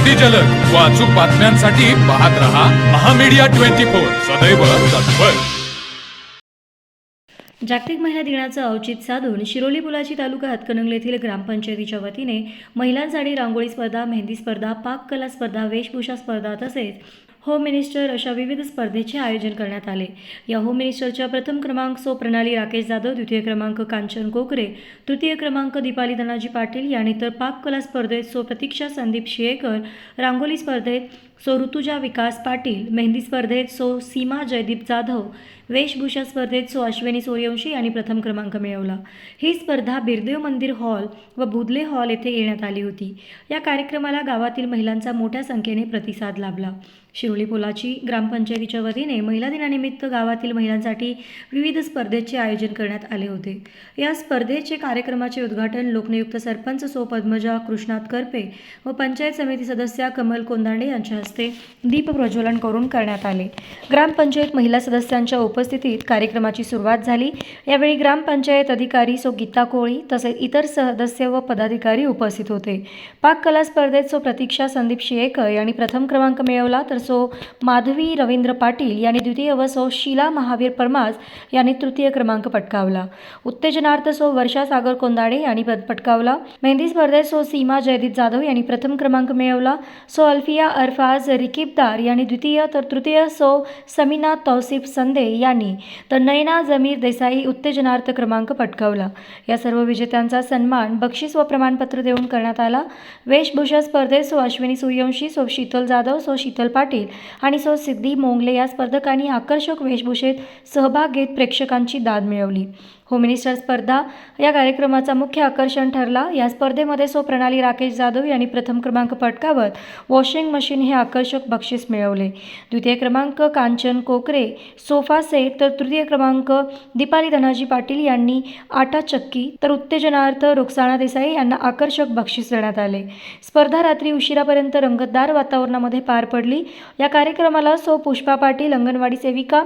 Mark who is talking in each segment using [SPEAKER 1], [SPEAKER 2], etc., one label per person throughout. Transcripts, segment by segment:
[SPEAKER 1] अगदी जलद व अचूक बातम्यांसाठी पाहत रहा महामीडिया 24 सदैव तत्पर।
[SPEAKER 2] जागतिक महिला दिनाचं औचित्य साधून शिरोली पुलाची तालुका हातकणंगले येथील ग्रामपंचायतीच्या वतीने महिलांसाठी रांगोळी स्पर्धा, मेहंदी स्पर्धा, पाककला स्पर्धा, वेशभूषा स्पर्धा तसेच होम मिनिस्टर अशा विविध स्पर्धेचे आयोजन करण्यात आले। या होम मिनिस्टरच्या प्रथम क्रमांक सो प्रणाली राकेश जाधव, द्वितीय क्रमांक कांचन कोकरे, तृतीय क्रमांक दीपाली धनाजी पाटील यांनी तर पाककला स्पर्धेत सो प्रतीक्षा संदीप शियेकर, रांगोळी स्पर्धेत सो ऋतुजा विकास पाटील, मेहंदी स्पर्धेत सो सीमा जयदीप जाधव, वेशभूषा स्पर्धेत सो अश्विनी सूर्यवंशी यांनी प्रथम क्रमांक मिळवला। ही स्पर्धा बिरदेव मंदिर हॉल व बुधले हॉल येथे घेण्यात आली होती। या कार्यक्रमाला गावातील महिलांचा मोठ्या संख्येने प्रतिसाद लाभला। शिरोली पुलाची ग्रामपंचायतीच्या वतीने महिला दिनानिमित्त गावातील महिलांसाठी विविध स्पर्धेचे आयोजन करण्यात आले होते। या स्पर्धेचे कार्यक्रमाचे उद्घाटन लोकनियुक्त सरपंच सो पद्मजा कृष्णात करपे व पंचायत समिती सदस्या कमल कोंदांडे यांच्या हस्ते दीप प्रज्वलन करून करण्यात आले। ग्रामपंचायत महिला सदस्यांच्या उपस्थितीत कार्यक्रमाची सुरुवात झाली। यावेळी ग्रामपंचायत अधिकारी सो गीता कोळी तसेच इतर सदस्य व पदाधिकारी उपस्थित होते। पाककला स्पर्धेत सो प्रतीक्षा संदीप शियेकर यांनी प्रथम क्रमांक मिळवला तर सो माधवी रवींद्र पाटील यांनी द्वितीय व सो शीला महावीर परमास यांनी तृतीय क्रमांक पटकावला। उत्तेजनार्थ सो वर्षा सागर कोंदाडे यांनी पटकावला। मेहंदी स्पर्धेत सो सीमा जयदीप जाधव यांनी प्रथम क्रमांक मिळवला। सो अल्फिया अरफाज रिकीबदार यांनी द्वितीय तर तृतीय सो समीना तौसिफ संदे यांनी तर नयना जमीर देसाई उत्तेजनार्थ क्रमांक पटकावला। या सर्व विजेत्यांचा सन्मान बक्षीस व प्रमाणपत्र देऊन करण्यात आला। वेशभूषा स्पर्धेत so Ashwini Suryavanshi, so Sheetal Jadhav, so Sheetal Patil आणि सो सिद्धी मोंगले या स्पर्धकांनी आकर्षक वेशभूषेत सहभाग घेत प्रेक्षकांची दाद मिळवली। होम मिनिस्टर स्पर्धा या कार्यक्रमाचा मुख्य आकर्षण ठरला। या स्पर्धेमध्ये सो प्रणाली राकेश जाधव यांनी प्रथम क्रमांक पटकावत वॉशिंग मशीन हे आकर्षक बक्षीस मिळवले। द्वितीय क्रमांक कांचन कोकरे सोफा सेट तर तृतीय क्रमांक दीपाली धनाजी पाटील यांनी आटा चक्की तर उत्तेजनार्थ रुखसाना देसाई यांना आकर्षक बक्षीस देण्यात आले। स्पर्धा रात्री उशिरापर्यंत रंगतदार वातावरणामध्ये पार पडली। या कार्यक्रमाला सो पुष्पा पाटील, अंगणवाडी सेविका,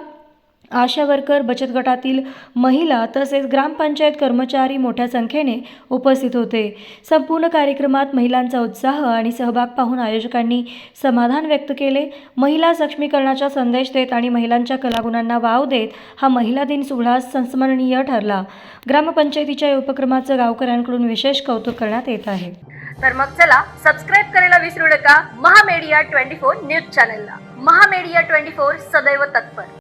[SPEAKER 2] आशा वर्कर, बचत गटातील महिला तसेच ग्रामपंचायत कर्मचारी मोठ्या संख्येने उपस्थित होते। संपूर्ण कार्यक्रमात महिलांचा उत्साह आणि सहभाग पाहून आयोजकांनी समाधान व्यक्त केले। महिला सक्षमीकरणाचा संदेश देत आणि महिलांच्या कलागुणांना वाव देत हा महिला दिन सोहळा संस्मरणीय ठरला। ग्रामपंचायतीच्या या उपक्रमाचं गावकऱ्यांकडून विशेष कौतुक करण्यात येत आहे।
[SPEAKER 3] तर मग चला सबस्क्राईब करायला विसरू नका महामीडिया 24 न्यूज चॅनलला। महामीडिया 24 सदैव तत्पर।